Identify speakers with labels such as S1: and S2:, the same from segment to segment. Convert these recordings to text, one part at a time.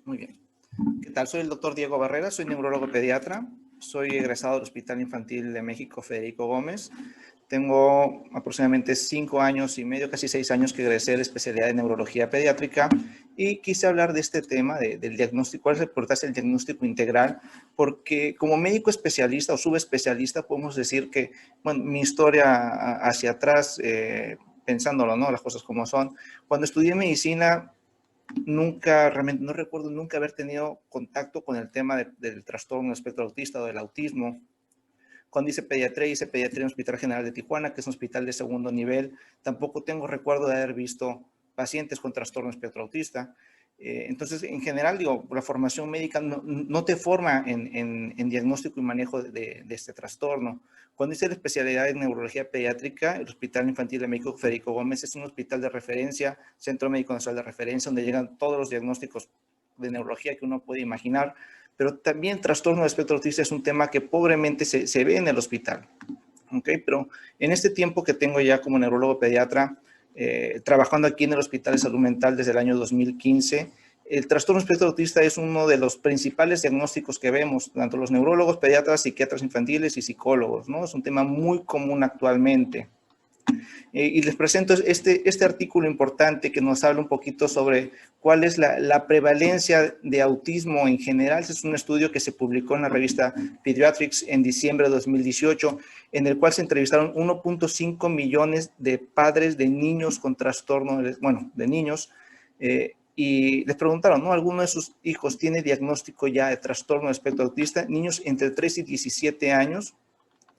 S1: Muy bien. ¿Qué tal? Soy el doctor Diego Barrera, soy neurólogo pediatra, soy egresado del Hospital Infantil de México Federico Gómez. Tengo aproximadamente 5 años y medio, casi 6 años que egresé de la especialidad de neurología pediátrica y quise hablar de este tema del diagnóstico, cuál es la importancia del diagnóstico integral, porque como médico especialista o subespecialista podemos decir que, bueno, mi historia hacia atrás, pensándolo, ¿no? Las cosas como son. Cuando estudié medicina, nunca, realmente no recuerdo nunca haber tenido contacto con el tema del trastorno del espectro autista o del autismo. Cuando hice pediatría en el Hospital General de Tijuana, que es un hospital de segundo nivel. Tampoco tengo recuerdo de haber visto pacientes con trastorno espectro autista. Entonces, en general, digo, la formación médica no te forma en diagnóstico y manejo de este trastorno. Cuando hice la especialidad en neurología pediátrica, el Hospital Infantil de México Federico Gómez es un hospital de referencia, Centro Médico Nacional de Referencia, donde llegan todos los diagnósticos de neurología que uno puede imaginar, pero también trastorno de espectro autista es un tema que pobremente se ve en el hospital. ¿Okay? Pero en este tiempo que tengo ya como neurólogo pediatra, trabajando aquí en el Hospital de Salud Mental desde el año 2015, el trastorno espectro autista es uno de los principales diagnósticos que vemos, tanto los neurólogos, pediatras, psiquiatras infantiles y psicólogos, ¿no? Es un tema muy común actualmente. Y les presento este artículo importante que nos habla un poquito sobre cuál es la prevalencia de autismo en general. Este es un estudio que se publicó en la revista Pediatrics en diciembre de 2018, en el cual se entrevistaron 1.5 millones de padres de niños con trastorno, bueno, de niños, y les preguntaron, ¿no? ¿Alguno de sus hijos tiene diagnóstico ya de trastorno de espectro autista? Niños entre 3 y 17 años.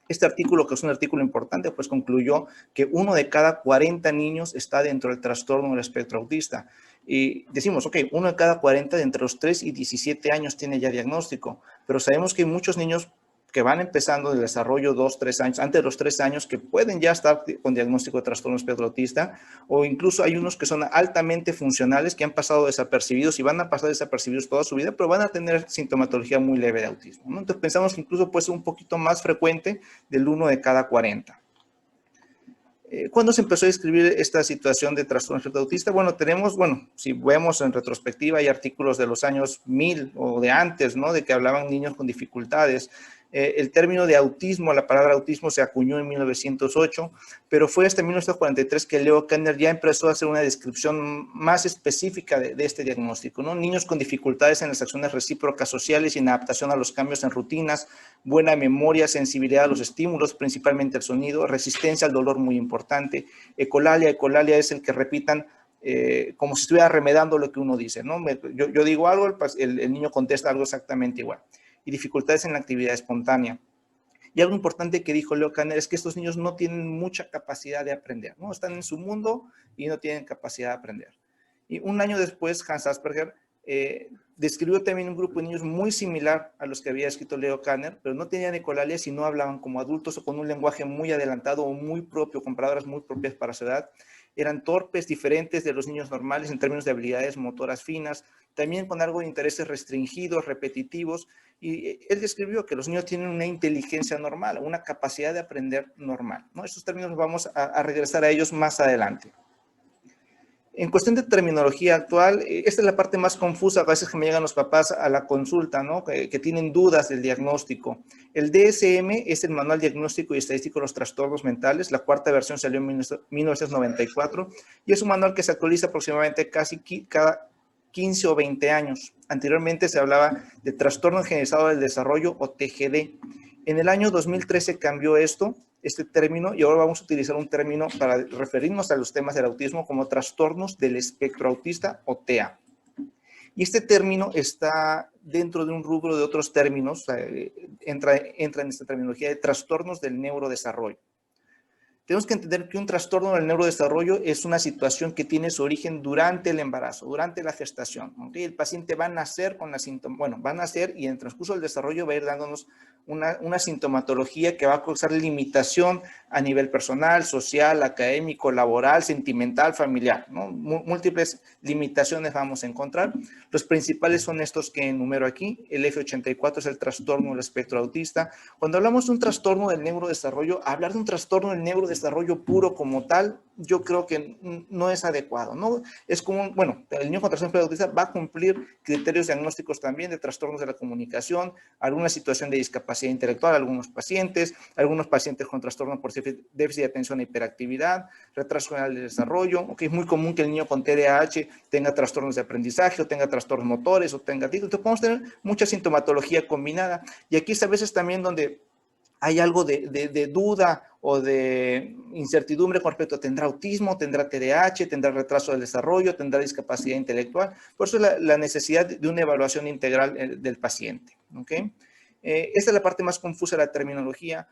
S1: Este artículo, que es un artículo importante, pues concluyó que 1 de cada 40 niños está dentro del trastorno del espectro autista. Y decimos, ok, 1 de cada 40 de entre los 3 y 17 años tiene ya diagnóstico, pero sabemos que hay muchos niños que van empezando el desarrollo 2, 3 años, antes de los 3 años, que pueden ya estar con diagnóstico de trastorno espectro autista, o incluso hay unos que son altamente funcionales, que han pasado desapercibidos y van a pasar desapercibidos toda su vida, pero van a tener sintomatología muy leve de autismo, ¿no? Entonces pensamos que incluso puede ser un poquito más frecuente del 1 de cada 40. ¿Cuándo se empezó a describir esta situación de trastorno espectro autista? Bueno, si vemos en retrospectiva, hay artículos de los años 1000 o de antes, ¿no? De que hablaban niños con dificultades. El término de autismo, la palabra autismo se acuñó en 1908, pero fue hasta 1943 que Leo Kanner ya empezó a hacer una descripción más específica de este diagnóstico, ¿no? Niños con dificultades en las acciones recíprocas sociales y en adaptación a los cambios en rutinas, buena memoria, sensibilidad a los estímulos, principalmente el sonido, resistencia al dolor muy importante, ecolalia es el que repitan como si estuviera remedando lo que uno dice, ¿no? Yo digo algo, el niño contesta algo exactamente igual. Y dificultades en la actividad espontánea. Y algo importante que dijo Leo Kanner es que estos niños no tienen mucha capacidad de aprender, ¿no? Están en su mundo y no tienen capacidad de aprender. Y un año después, Hans Asperger describió también un grupo de niños muy similar a los que había escrito Leo Kanner, pero no tenían ecolalia y no hablaban como adultos o con un lenguaje muy adelantado o muy propio, con palabras muy propias para su edad. Eran torpes, diferentes de los niños normales en términos de habilidades motoras finas, también con algo de intereses restringidos, repetitivos. Y él describió que los niños tienen una inteligencia normal, una capacidad de aprender normal, ¿no? Estos términos vamos a regresar a ellos más adelante. En cuestión de terminología actual, esta es la parte más confusa a veces que me llegan los papás a la consulta, ¿no? Que tienen dudas del diagnóstico. El DSM es el Manual Diagnóstico y Estadístico de los Trastornos Mentales. La 4ª versión salió en 1994 y es un manual que se actualiza aproximadamente casi cada 15 o 20 años. Anteriormente se hablaba de Trastorno Generalizado del Desarrollo o TGD. En el año 2013 cambió este término, y ahora vamos a utilizar un término para referirnos a los temas del autismo como trastornos del espectro autista o TEA. Y este término está dentro de un rubro de otros términos, entra en esta terminología de trastornos del neurodesarrollo. Tenemos que entender que un trastorno del neurodesarrollo es una situación que tiene su origen durante el embarazo, durante la gestación. ¿Okay? El paciente va a nacer con la va a nacer y en el transcurso del desarrollo va a ir dándonos una sintomatología que va a causar limitación a nivel personal, social, académico, laboral, sentimental, familiar, ¿no? Múltiples limitaciones vamos a encontrar. Los principales son estos que enumero aquí. El F84 es el trastorno del espectro autista. Cuando hablamos de un trastorno del neurodesarrollo, hablar de un trastorno del neurodesarrollo desarrollo puro como tal, yo creo que no es adecuado, ¿no? Es como, bueno, el niño con trastorno autista va a cumplir criterios diagnósticos también de trastornos de la comunicación, alguna situación de discapacidad intelectual, algunos pacientes con trastorno por déficit de atención e hiperactividad, retraso general de desarrollo, ok, es muy común que el niño con TDAH tenga trastornos de aprendizaje o tenga trastornos motores o tenga TIC, entonces podemos tener mucha sintomatología combinada y aquí es a veces también donde hay algo de duda o de incertidumbre con respecto a tendrá autismo, tendrá TDAH, tendrá retraso del desarrollo, tendrá discapacidad intelectual. Por eso la necesidad de una evaluación integral del paciente. ¿Okay? Esta es la parte más confusa de la terminología.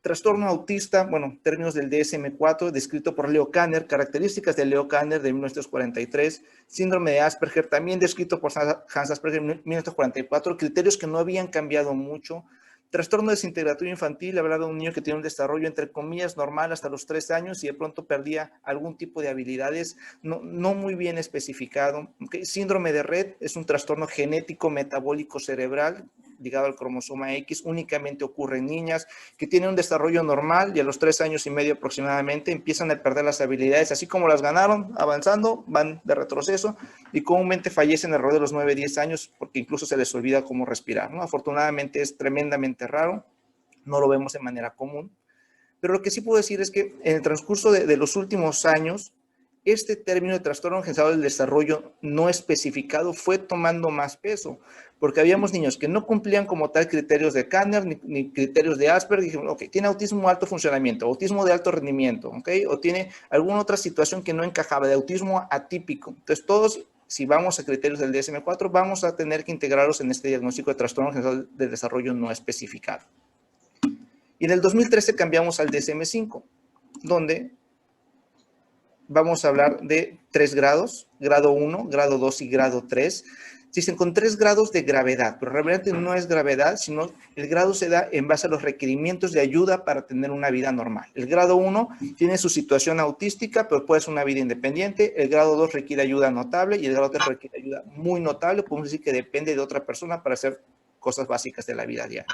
S1: Trastorno autista, bueno, términos del DSM-4, descrito por Leo Kanner, características de Leo Kanner de 1943, síndrome de Asperger, también descrito por Hans Asperger en 1944, criterios que no habían cambiado mucho. Trastorno desintegratorio infantil, habla de un niño que tiene un desarrollo entre comillas normal hasta los 3 años y de pronto perdía algún tipo de habilidades no muy bien especificado. ¿Okay? Síndrome de Rett es un trastorno genético metabólico cerebral ligado al cromosoma X, únicamente ocurre en niñas que tienen un desarrollo normal y a los 3 años y medio aproximadamente empiezan a perder las habilidades, así como las ganaron avanzando, van de retroceso y comúnmente fallecen alrededor de los 9, 10 años porque incluso se les olvida cómo respirar, ¿no? Afortunadamente es tremendamente raro, no lo vemos de manera común, pero lo que sí puedo decir es que en el transcurso de los últimos años, este término de trastorno generalizado del desarrollo no especificado fue tomando más peso, porque habíamos niños que no cumplían como tal criterios de Kanner ni criterios de Asperger, y dijeron, ok, tiene autismo de alto funcionamiento, autismo de alto rendimiento, ok, o tiene alguna otra situación que no encajaba, de autismo atípico. Entonces todos, si vamos a criterios del DSM-4, vamos a tener que integrarlos en este diagnóstico de trastorno generalizado del desarrollo no especificado. Y en el 2013 cambiamos al DSM-5, donde vamos a hablar de 3 grados, grado 1, grado 2 y grado 3. Dicen con 3 grados de gravedad, pero realmente no es gravedad, sino el grado se da en base a los requerimientos de ayuda para tener una vida normal. El grado 1 tiene su situación autística, pero puede ser una vida independiente. El grado 2 requiere ayuda notable y el grado 3 requiere ayuda muy notable. Podemos decir que depende de otra persona para hacer cosas básicas de la vida diaria.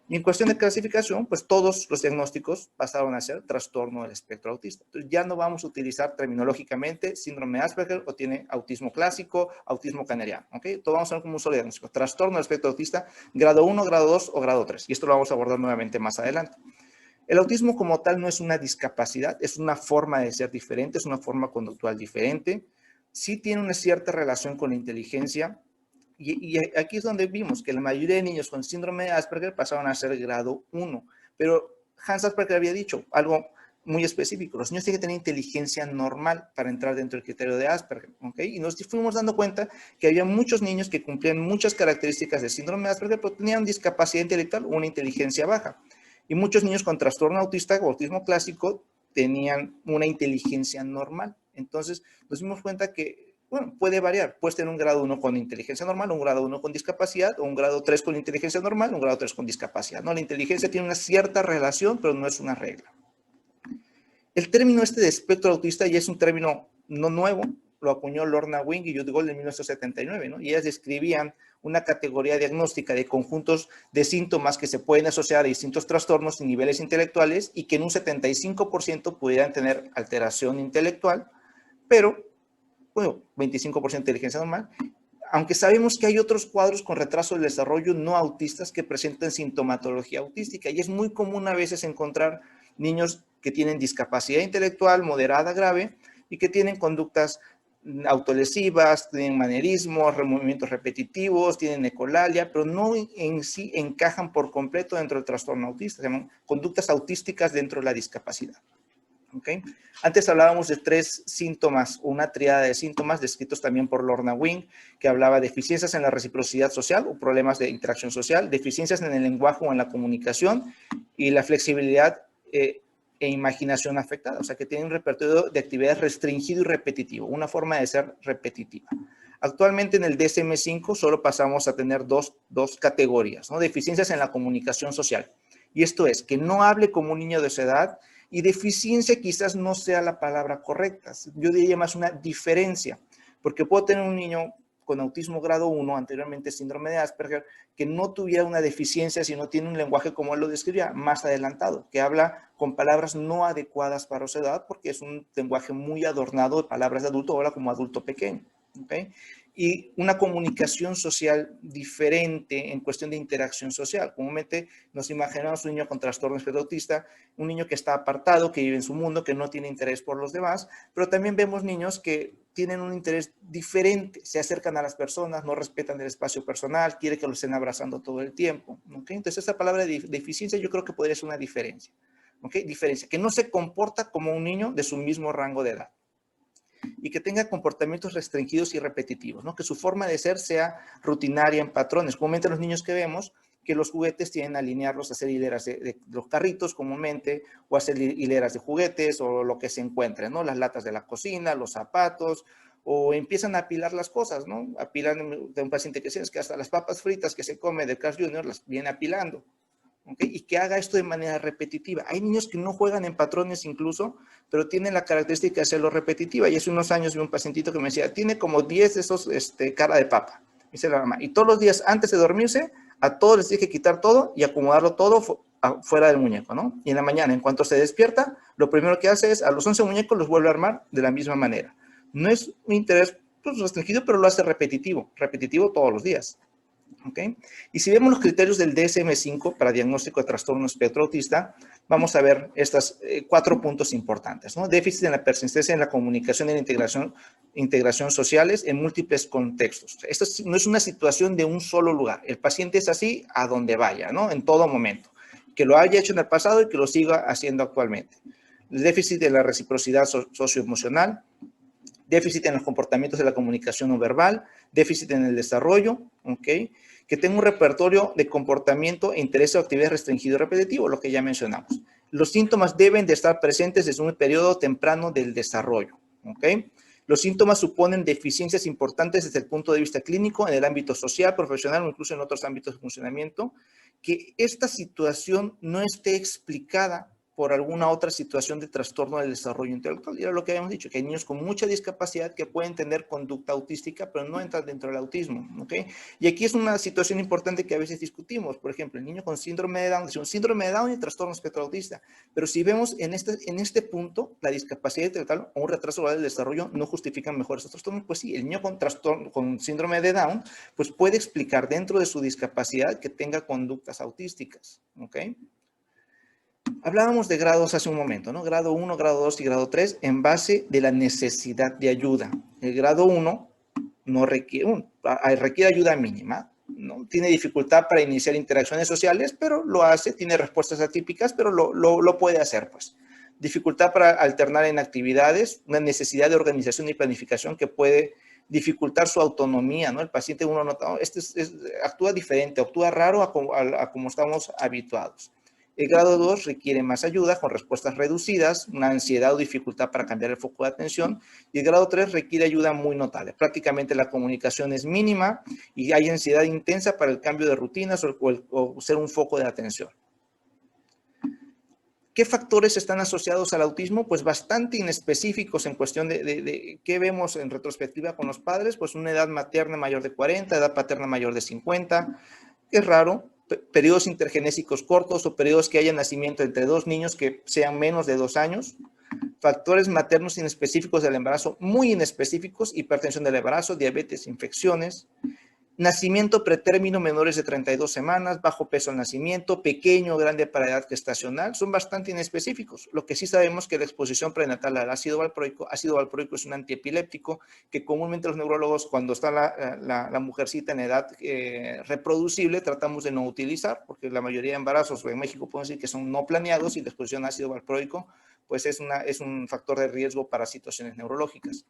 S1: Y en cuestión de clasificación, pues todos los diagnósticos pasaron a ser trastorno del espectro autista. Entonces ya no vamos a utilizar terminológicamente síndrome de Asperger o tiene autismo clásico, autismo caneriano, ¿ok? Todo vamos a ver como un solo diagnóstico. Trastorno del espectro autista, grado 1, grado 2 o grado 3. Y esto lo vamos a abordar nuevamente más adelante. El autismo como tal no es una discapacidad, es una forma de ser diferente, es una forma conductual diferente. Sí tiene una cierta relación con la inteligencia. Y aquí es donde vimos que la mayoría de niños con síndrome de Asperger pasaron a ser grado 1. Pero Hans Asperger había dicho algo muy específico. Los niños tienen que tener inteligencia normal para entrar dentro del criterio de Asperger. ¿Okay? Y nos fuimos dando cuenta que había muchos niños que cumplían muchas características de síndrome de Asperger, pero tenían discapacidad intelectual o una inteligencia baja. Y muchos niños con trastorno autista o autismo clásico tenían una inteligencia normal. Entonces nos dimos cuenta que bueno, puede variar. Puedes tener un grado 1 con inteligencia normal, un grado 1 con discapacidad, o un grado 3 con inteligencia normal, un grado 3 con discapacidad. ¿No? La inteligencia tiene una cierta relación, pero no es una regla. El término este de espectro autista ya es un término no nuevo, lo acuñó Lorna Wing y Judy Gold en 1979, ¿no? Y ellas describían una categoría diagnóstica de conjuntos de síntomas que se pueden asociar a distintos trastornos y niveles intelectuales y que en un 75% pudieran tener alteración intelectual, pero bueno, 25% de inteligencia normal, aunque sabemos que hay otros cuadros con retraso del desarrollo no autistas que presentan sintomatología autística y es muy común a veces encontrar niños que tienen discapacidad intelectual moderada grave y que tienen conductas autolesivas, tienen manierismos, movimientos repetitivos, tienen ecolalia, pero no en sí encajan por completo dentro del trastorno autista, se llaman conductas autísticas dentro de la discapacidad. ¿Okay? Antes hablábamos de 3 síntomas, una triada de síntomas descritos también por Lorna Wing, que hablaba de deficiencias en la reciprocidad social o problemas de interacción social, deficiencias en el lenguaje o en la comunicación y la flexibilidad e imaginación afectada, o sea que tiene un repertorio de actividades restringido y repetitivo, una forma de ser repetitiva. Actualmente en el DSM-5 solo pasamos a tener dos categorías, ¿no? Deficiencias en la comunicación social, y esto es que no hable como un niño de su edad. Y deficiencia quizás no sea la palabra correcta. Yo diría más una diferencia, porque puedo tener un niño con autismo grado 1, anteriormente síndrome de Asperger, que no tuviera una deficiencia, sino tiene un lenguaje, como él lo describía, más adelantado, que habla con palabras no adecuadas para su edad, porque es un lenguaje muy adornado de palabras de adulto, habla como adulto pequeño, ¿okay? Y una comunicación social diferente en cuestión de interacción social. Comúnmente nos imaginamos un niño con trastorno espectro autista, un niño que está apartado, que vive en su mundo, que no tiene interés por los demás, pero también vemos niños que tienen un interés diferente, se acercan a las personas, no respetan el espacio personal, quiere que los estén abrazando todo el tiempo, ¿okay? Entonces esa palabra de deficiencia yo creo que podría ser una diferencia, ¿okay? Diferencia, que no se comporta como un niño de su mismo rango de edad y que tenga comportamientos restringidos y repetitivos, ¿no? Que su forma de ser sea rutinaria en patrones. Comúnmente los niños que vemos que los juguetes tienden a alinearlos, a hacer hileras de los carritos comúnmente, o hacer hileras de juguetes, o lo que se encuentre, ¿no? Las latas de la cocina, los zapatos, o empiezan a apilar las cosas, ¿no? Apilan de un paciente que es que hasta las papas fritas que se come de Carl Jr. las viene apilando. ¿Okay? Y que haga esto de manera repetitiva. Hay niños que no juegan en patrones incluso, pero tienen la característica de hacerlo repetitiva. Y hace unos años vi un pacientito que me decía, tiene como 10 de esos cara de papa. Dice la mamá. Y todos los días antes de dormirse, a todos les tiene que quitar todo y acomodarlo todo fuera del muñeco, ¿no? Y en la mañana, en cuanto se despierta, lo primero que hace es a los 11 muñecos los vuelve a armar de la misma manera. No es un interés pues, restringido, pero lo hace repetitivo todos los días. ¿Okay? Y si vemos los criterios del DSM-5 para diagnóstico de trastorno espectro autista, vamos a ver estos 4 puntos importantes, ¿no? Déficit en la persistencia en la comunicación y la integración sociales en múltiples contextos. Esto no es una situación de un solo lugar. El paciente es así a donde vaya, ¿no? En todo momento. Que lo haya hecho en el pasado y que lo siga haciendo actualmente. El déficit de la reciprocidad socioemocional, déficit en los comportamientos de la comunicación no verbal, déficit en el desarrollo, ¿ok? Que tenga un repertorio de comportamiento e interés o actividad restringido y repetitivo, lo que ya mencionamos. Los síntomas deben de estar presentes desde un periodo temprano del desarrollo, ¿ok? Los síntomas suponen deficiencias importantes desde el punto de vista clínico, en el ámbito social, profesional o incluso en otros ámbitos de funcionamiento. Que esta situación no esté explicada por alguna otra situación de trastorno del desarrollo intelectual. Y era lo que habíamos dicho, que hay niños con mucha discapacidad que pueden tener conducta autística, pero no entran dentro del autismo, ¿ok? Y aquí es una situación importante que a veces discutimos. Por ejemplo, el niño con síndrome de Down, es un síndrome de Down y trastorno espectro autista. Pero si vemos en este punto, la discapacidad intelectual o un retraso del desarrollo no justifican mejor esos trastornos, pues sí, el niño con síndrome de Down, pues puede explicar dentro de su discapacidad que tenga conductas autísticas, ¿ok? Hablábamos de grados hace un momento, ¿no? Grado 1, grado 2 y grado 3 en base de la necesidad de ayuda. El grado 1 no requiere, requiere ayuda mínima, ¿no? Tiene dificultad para iniciar interacciones sociales, pero lo hace, tiene respuestas atípicas, pero lo puede hacer, pues. Dificultad para alternar en actividades, una necesidad de organización y planificación que puede dificultar su autonomía, ¿no? El paciente uno nota, actúa diferente, actúa raro a como estamos habituados. El grado 2 requiere más ayuda con respuestas reducidas, una ansiedad o dificultad para cambiar el foco de atención. Y el grado 3 requiere ayuda muy notable. Prácticamente la comunicación es mínima y hay ansiedad intensa para el cambio de rutinas o ser un foco de atención. ¿Qué factores están asociados al autismo? Pues bastante inespecíficos en cuestión de qué vemos en retrospectiva con los padres. Pues una edad materna mayor de 40, edad paterna mayor de 50. Es raro. Periodos intergenésicos cortos o periodos que haya nacimiento entre dos niños que sean menos de 2 años, factores maternos inespecíficos del embarazo, muy inespecíficos, hipertensión del embarazo, diabetes, infecciones, nacimiento pretérmino menores de 32 semanas, bajo peso al nacimiento, pequeño o grande para edad gestacional, son bastante inespecíficos. Lo que sí sabemos que la exposición prenatal al ácido valproico es un antiepiléptico que comúnmente los neurólogos cuando está la mujercita en edad reproducible tratamos de no utilizar, porque la mayoría de embarazos en México podemos decir que son no planeados y la exposición al ácido valproico pues es un factor de riesgo para situaciones neurológicas.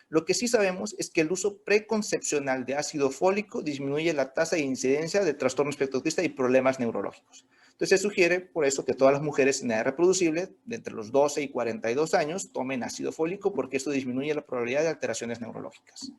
S1: Lo que sí sabemos es que el uso preconcepcional de ácido fólico disminuye la tasa de incidencia de trastorno espectro autista y problemas neurológicos. Entonces se sugiere por eso que todas las mujeres en edad reproducible de entre los 12 y 42 años tomen ácido fólico porque esto disminuye la probabilidad de alteraciones neurológicas.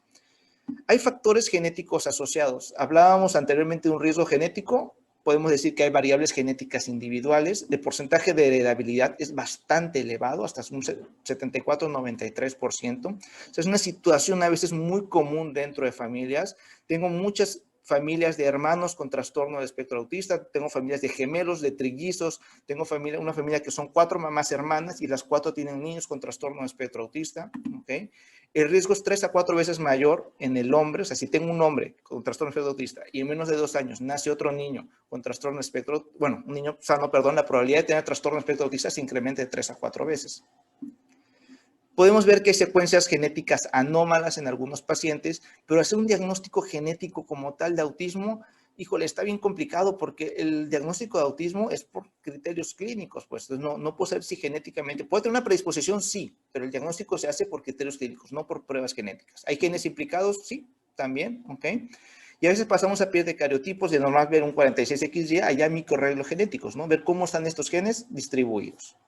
S1: Hay factores genéticos asociados. Hablábamos anteriormente de un riesgo genético. podemos decir que hay variables genéticas individuales. El porcentaje de heredabilidad es bastante elevado, hasta un 74-93%. O sea, es una situación a veces muy común dentro de familias. Tengo muchas familias de hermanos con trastorno de espectro autista, tengo familias de gemelos, de trillizos, tengo una familia que son 4 mamás hermanas y las 4 tienen niños con trastorno de espectro autista, ¿ok? El riesgo es 3 a 4 veces mayor en el hombre, o sea, si tengo un hombre con trastorno de espectro autista y en menos de 2 años nace otro niño con trastorno de espectro, bueno, un niño sano, perdón, la probabilidad de tener trastorno de espectro autista se incrementa de 3 a 4 veces. Podemos ver que hay secuencias genéticas anómalas en algunos pacientes, pero hacer un diagnóstico genético como tal de autismo, híjole, está bien complicado porque el diagnóstico de autismo es por criterios clínicos, pues no puedo saber si genéticamente, puede tener una predisposición, sí, pero el diagnóstico se hace por criterios clínicos, no por pruebas genéticas. ¿Hay genes implicados? Sí, también, ¿ok? Y a veces pasamos a pie de cariotipos, de normal ver un 46XY, allá microarreglos genéticos, ¿no? Ver cómo están estos genes distribuidos.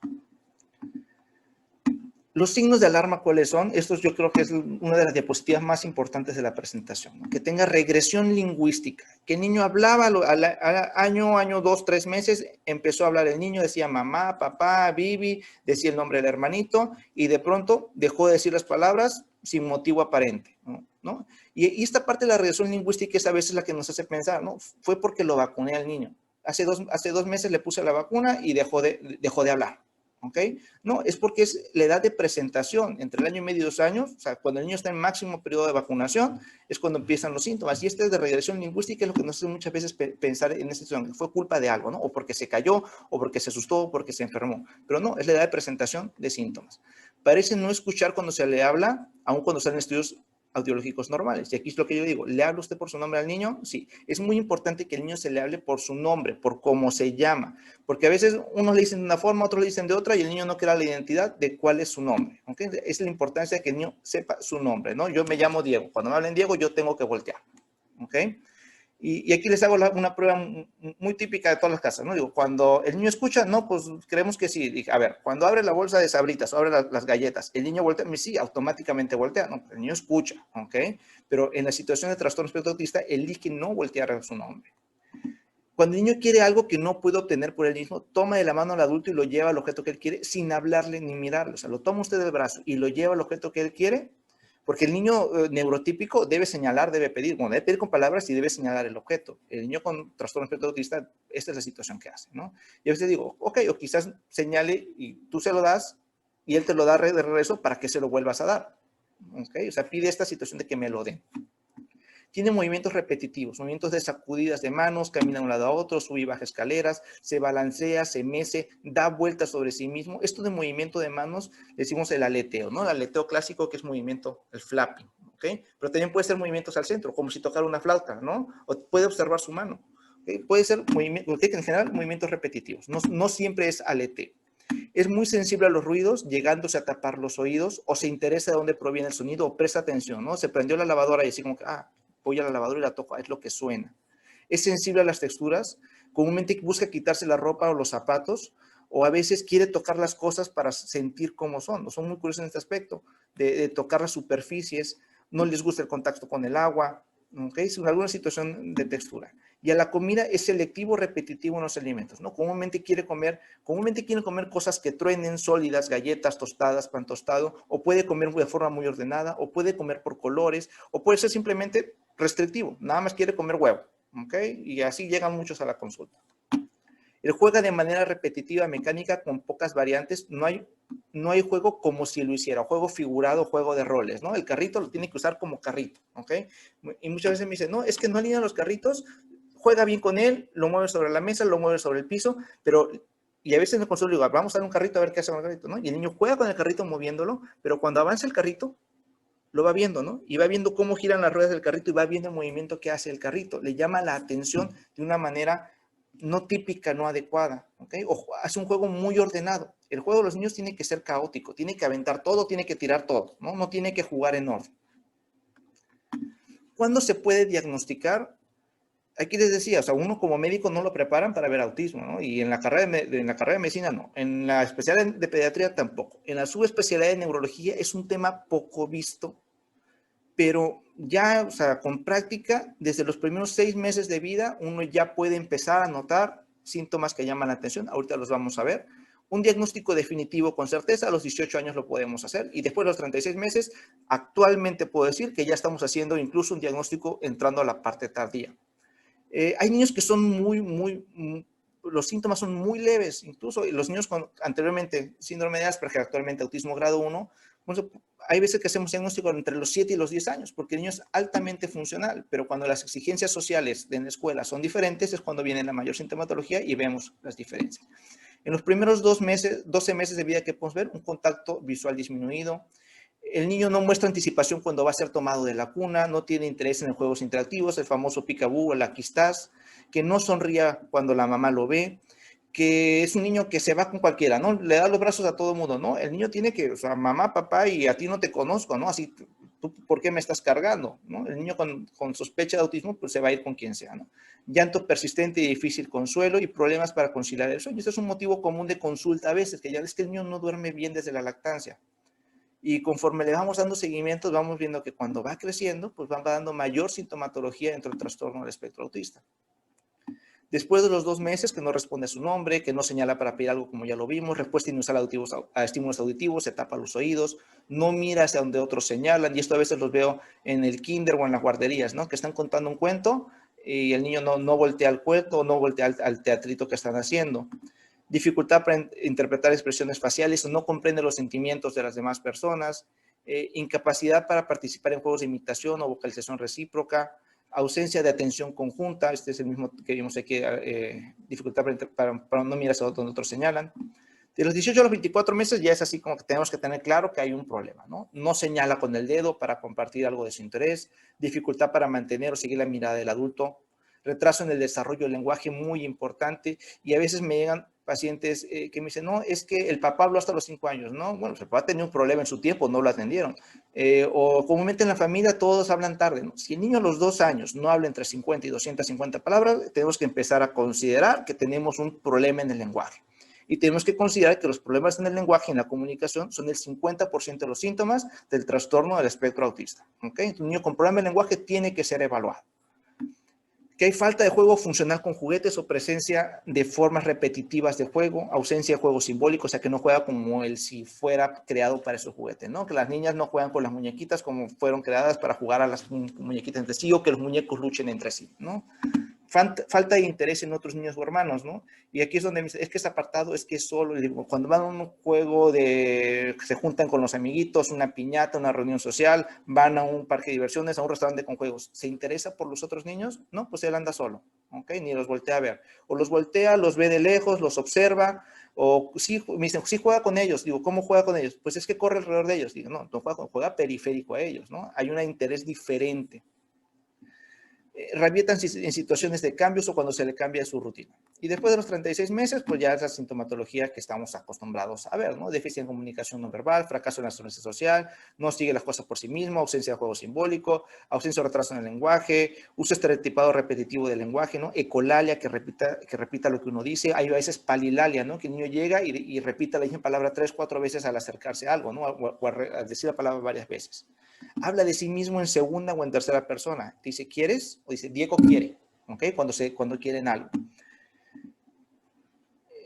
S1: Los signos de alarma, ¿cuáles son? Estos yo creo que es una de las diapositivas más importantes de la presentación, ¿no? Que tenga regresión lingüística, que el niño hablaba al año, 2, 3 meses, empezó a hablar el niño, decía mamá, papá, bibi, decía el nombre del hermanito, y de pronto dejó de decir las palabras sin motivo aparente, ¿no? Y esta parte de la regresión lingüística es a veces la que nos hace pensar, ¿no? Fue porque lo vacuné al niño. Hace dos meses le puse la vacuna y dejó de hablar. ¿Ok? No, es porque es la edad de presentación, entre el año y medio y 2 años, o sea, cuando el niño está en máximo periodo de vacunación, es cuando empiezan los síntomas. Y este de regresión lingüística es lo que nos hace muchas veces pensar en esta situación, que fue culpa de algo, ¿no? O porque se cayó, o porque se asustó, o porque se enfermó. Pero no, es la edad de presentación de síntomas. Parece no escuchar cuando se le habla, aun cuando salen estudios audiológicos normales. Y aquí es lo que yo digo, ¿le habla usted por su nombre al niño? Sí. Es muy importante que el niño se le hable por su nombre, por cómo se llama. Porque a veces unos le dicen de una forma, otros le dicen de otra y el niño no crea la identidad de cuál es su nombre. ¿Okay? Es la importancia de que el niño sepa su nombre, ¿no? Yo me llamo Diego. Cuando me hablen Diego, yo tengo que voltear. ¿Ok? Y aquí les hago una prueba muy típica de todas las casas, ¿no? Digo, cuando el niño escucha, no, pues creemos que sí. Dije, a ver, cuando abre la bolsa de Sabritas o abre las galletas, el niño voltea, sí, automáticamente voltea, ¿no? El niño escucha, ¿ok? Pero en la situación de trastorno espectro autista, elige no voltear a su nombre. Cuando el niño quiere algo que no puede obtener por él mismo, toma de la mano al adulto y lo lleva al objeto que él quiere sin hablarle ni mirarlo. O sea, lo toma usted del brazo y lo lleva al objeto que él quiere, porque el niño neurotípico debe señalar, debe pedir, bueno, debe pedir con palabras y debe señalar el objeto. El niño con trastorno espectro autista, esta es la situación que hace, ¿no? Y a veces digo, ok, o quizás señale y tú se lo das y él te lo da de regreso para que se lo vuelvas a dar. ¿Ok? O sea, pide esta situación de que me lo den. Tiene movimientos repetitivos, movimientos de sacudidas de manos, camina de un lado a otro, sube y baja escaleras, se balancea, se mece, da vueltas sobre sí mismo. Esto de movimiento de manos decimos el aleteo, ¿no? El aleteo clásico que es movimiento, el flapping, ¿ok? Pero también puede ser movimientos al centro, como si tocara una flauta, ¿no? O puede observar su mano. ¿Okay? Puede ser movimiento, en general movimientos repetitivos, no siempre es aleteo. Es muy sensible a los ruidos, llegándose a tapar los oídos, o se interesa de dónde proviene el sonido, o presta atención, ¿no? Se prendió la lavadora y así como que, voy a la lavadora y la toco, es lo que suena. Es sensible a las texturas, comúnmente busca quitarse la ropa o los zapatos, o a veces quiere tocar las cosas para sentir cómo son. Son muy curiosos en este aspecto, de tocar las superficies, no les gusta el contacto con el agua, ¿okay? Es alguna situación de textura. Y a la comida es selectivo, repetitivo en los alimentos, ¿no? Comúnmente quieren comer cosas que truenen, sólidas, galletas, tostadas, pan tostado, o puede comer de forma muy ordenada, o puede comer por colores, o puede ser simplemente restrictivo, nada más quiere comer huevo, ¿ok? Y así llegan muchos a la consulta. Él juega de manera repetitiva, mecánica, con pocas variantes. No hay juego como si lo hiciera, juego figurado, juego de roles, ¿no? El carrito lo tiene que usar como carrito, ¿ok? Y muchas veces me dicen, no, es que no alinean los carritos, juega bien con él, lo mueve sobre la mesa, lo mueve sobre el piso, pero... Y a veces me consuelo y digo, vamos a dar un carrito a ver qué hace con el carrito, ¿no? Y el niño juega con el carrito moviéndolo, pero cuando avanza el carrito, lo va viendo, ¿no? Y va viendo cómo giran las ruedas del carrito y va viendo el movimiento que hace el carrito. Le llama la atención de una manera no típica, no adecuada, ¿ok? O hace un juego muy ordenado. El juego de los niños tiene que ser caótico, tiene que aventar todo, tiene que tirar todo, ¿no? No tiene que jugar en orden. ¿Cuándo se puede diagnosticar? Aquí les decía, o sea, uno como médico no lo preparan para ver autismo, ¿no? Y en la carrera de medicina no. En la especialidad de pediatría tampoco. En la subespecialidad de neurología es un tema poco visto, pero ya, o sea, con práctica, desde los primeros 6 meses de vida, uno ya puede empezar a notar síntomas que llaman la atención. Ahorita los vamos a ver. Un diagnóstico definitivo con certeza a los 18 años lo podemos hacer y después de los 36 meses, actualmente puedo decir que ya estamos haciendo incluso un diagnóstico entrando a la parte tardía. Hay niños que son los síntomas son muy leves, incluso los niños con anteriormente síndrome de Asperger, actualmente autismo grado 1, pues, hay veces que hacemos diagnóstico entre los 7 y los 10 años, porque el niño es altamente funcional, pero cuando las exigencias sociales en la escuela son diferentes, es cuando viene la mayor sintomatología y vemos las diferencias. En los primeros 12 meses de vida que podemos ver, un contacto visual disminuido. El niño no muestra anticipación cuando va a ser tomado de la cuna, no tiene interés en juegos interactivos, el famoso peekaboo o el aquí estás, que no sonría cuando la mamá lo ve, que es un niño que se va con cualquiera, ¿no? Le da los brazos a todo mundo, ¿no? El niño tiene que, o sea, mamá, papá, y a ti no te conozco, ¿no? Así, ¿tú por qué me estás cargando? ¿No? El niño con sospecha de autismo, pues se va a ir con quien sea, ¿no? Llanto persistente y difícil consuelo y problemas para conciliar el sueño. Este es un motivo común de consulta a veces, que ya ves que el niño no duerme bien desde la lactancia. Y conforme le vamos dando seguimientos, vamos viendo que cuando va creciendo, pues va dando mayor sintomatología dentro del trastorno del espectro autista. Después de los 2 meses que no responde a su nombre, que no señala para pedir algo como ya lo vimos, respuesta inusual a estímulos auditivos, se tapa los oídos, no mira hacia donde otros señalan, y esto a veces los veo en el kinder o en las guarderías, ¿no? Que están contando un cuento y el niño no voltea al cuento, no voltea al teatrito que están haciendo. Dificultad para interpretar expresiones faciales, no comprende los sentimientos de las demás personas, incapacidad para participar en juegos de imitación o vocalización recíproca, ausencia de atención conjunta, este es el mismo que vimos aquí, dificultad para no mirar hacia donde otros señalan. De los 18 a los 24 meses ya es así como que tenemos que tener claro que hay un problema, ¿no? No señala con el dedo para compartir algo de su interés, dificultad para mantener o seguir la mirada del adulto, retraso en el desarrollo del lenguaje muy importante, y a veces me llegan pacientes que me dicen, no, es que el papá habló hasta los 5 años, ¿no? Bueno, el papá tenía un problema en su tiempo, no lo atendieron. O comúnmente en la familia todos hablan tarde, ¿no? Si el niño a los 2 años no habla entre 50 y 250 palabras, tenemos que empezar a considerar que tenemos un problema en el lenguaje. Y tenemos que considerar que los problemas en el lenguaje y en la comunicación son el 50% de los síntomas del trastorno del espectro autista. ¿Okay? Entonces, un niño con problema en el lenguaje tiene que ser evaluado. Que hay falta de juego funcional con juguetes o presencia de formas repetitivas de juego, ausencia de juego simbólico, o sea que no juega como si fuera creado para esos juguetes, ¿no? Que las niñas no juegan con las muñequitas como fueron creadas para jugar a las muñequitas entre sí, o que los muñecos luchen entre sí, ¿no? Falta de interés en otros niños o hermanos, ¿no? Y aquí es donde me dice, es que es apartado, es que es solo. Cuando van a un juego se juntan con los amiguitos, una piñata, una reunión social, van a un parque de diversiones, a un restaurante con juegos, ¿se interesa por los otros niños? No, pues él anda solo, ¿ok? Ni los voltea a ver. O los voltea, los ve de lejos, los observa, o sí, me dicen, sí juega con ellos. Digo, ¿cómo juega con ellos? Pues es que corre alrededor de ellos. Digo, no juega periférico a ellos, ¿no? Hay un interés diferente. Rabietan en situaciones de cambios o cuando se le cambia su rutina. Y después de los 36 meses, pues ya es la sintomatología que estamos acostumbrados a ver, ¿no? Déficit en comunicación no verbal, fracaso en la socialización social, no sigue las cosas por sí mismo, ausencia de juego simbólico, ausencia o retraso en el lenguaje, uso estereotipado repetitivo del lenguaje, ¿no? Ecolalia, que repita lo que uno dice. Hay a veces palilalia, ¿no? Que el niño llega y repita la misma palabra 3, 4 veces al acercarse a algo, ¿no? O a decir la palabra varias veces. Habla de sí mismo en segunda o en tercera persona. Dice, ¿quieres? O dice, Diego quiere, ¿ok? Cuando quieren algo.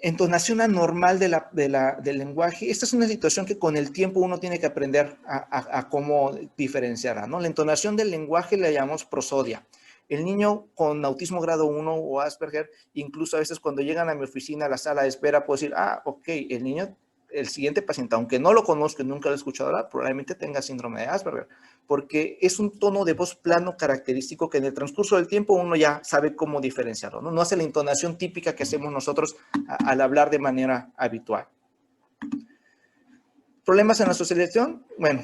S1: Entonación anormal del lenguaje. Esta es una situación que con el tiempo uno tiene que aprender a cómo diferenciarla, ¿no? La entonación del lenguaje la llamamos prosodia. El niño con autismo grado 1 o Asperger, incluso a veces cuando llegan a mi oficina, a la sala de espera, puedo decir, ok, el siguiente paciente, aunque no lo conozco y nunca lo he escuchado hablar, probablemente tenga síndrome de Asperger, porque es un tono de voz plano característico que en el transcurso del tiempo uno ya sabe cómo diferenciarlo, ¿no? No hace la entonación típica que hacemos nosotros al hablar de manera habitual. ¿Problemas en la socialización? Bueno,